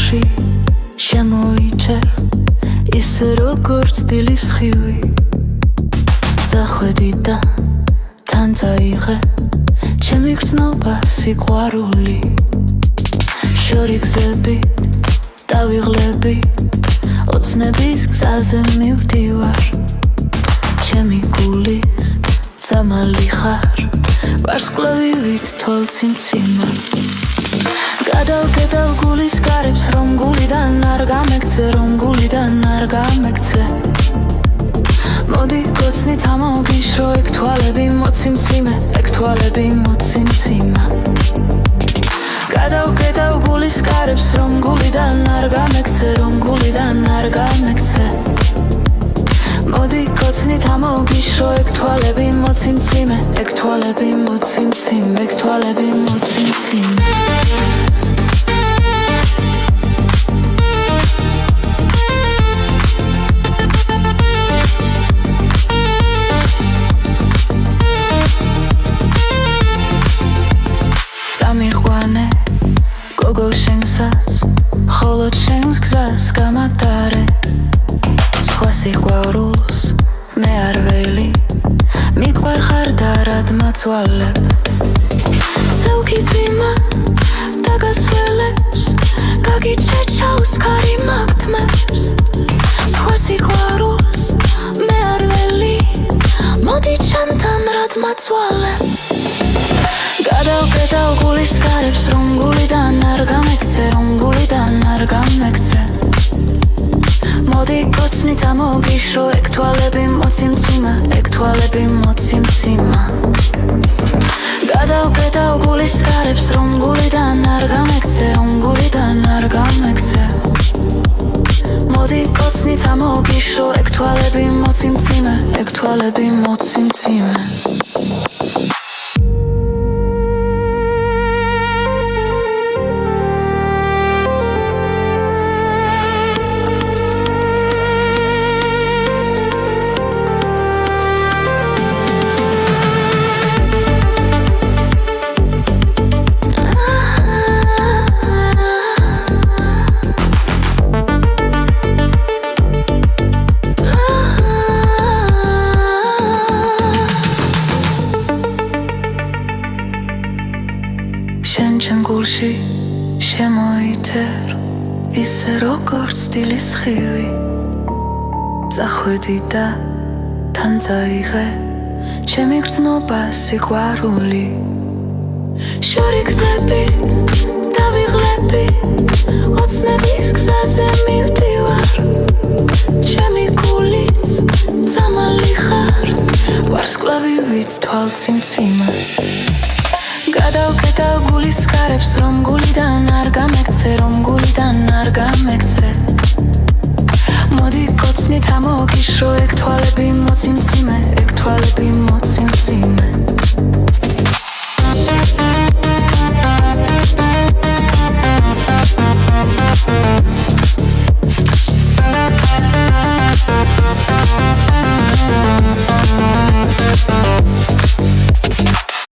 გულში შემოიჭერ ისე როგორც დილის ხივი წახვედი და თან წაიღე ჩემი გრძნობა სიყვარული შორი გზებით დავიღლები ოცნების გზაზე მივდივარ ჩემი გულის ძამალი ხარ ვარსკვლავივით თვალციმციმა გადავკეტავ გულის გარებს რომ გულიდან არ გამექცე რომ გულიდან არ გამექცე მოდი გოცნით ამოგიშრო ეგ თვალები მოციმციმე ეგ თვალები მოციმციმა გადავკეტავ გულის გარებს რომ გულიდან არ გამექცე რომ გულიდან არ გამექცე მოდი გოცნით ამოგიშრო ეგ თვალები მოციმციმე ეგ თვალები მოციმციმე ეგ თვალები მოციმციმე წამიყვანე გოგო შენსაც ხოლოდ შენს გზას გამატარე სხვა სიყვარულს მე არ ველი მიყვარ ხარ და რად მაწვალებ ზელქი ძვიმა და გასველებს გაგიჩეჩავს ქარი მაგდმებს სხვა სიყვარულს მე არ ველი მოდი ჩემთან რად მაწვალებ გადავკეტავ გულის გარებს რომ გულიდან არ გამექცე რომ გულიდან არ გამექცე მოდი გოცნით ამოგიშრო ეგ თვალები მოციმციმა ეგ თვალები მოციმციმა გადავკეტავ გულის გარებს რომ გულიდან არ გამექცე რომ გულიდან არ გამექცე მოდი გოცნით ამოგიშრო ეგ თვალები მოციმციმა ეგ თვალები მოციმციმა შენ ჩემ გულში შემოიტერ ისე როგორც დილის ხივი წახვედი და თან წაიღე ჩემი გრძნობა სიყვარული შორი გზებით დავიღლები ოცნების გზაზე მივდივარ ჩემი გულის ძამალი ხარ ვარსკვლავივით თვალციმციმა გადავკეტავ გულის გარებს რომ გულიდან არ გამექცე რომ გულიდან არ გამექცე მოდი გოცნით ამოგიშრო ეგ თვალები მოციმციმე ეგ თვალები მოციმციმე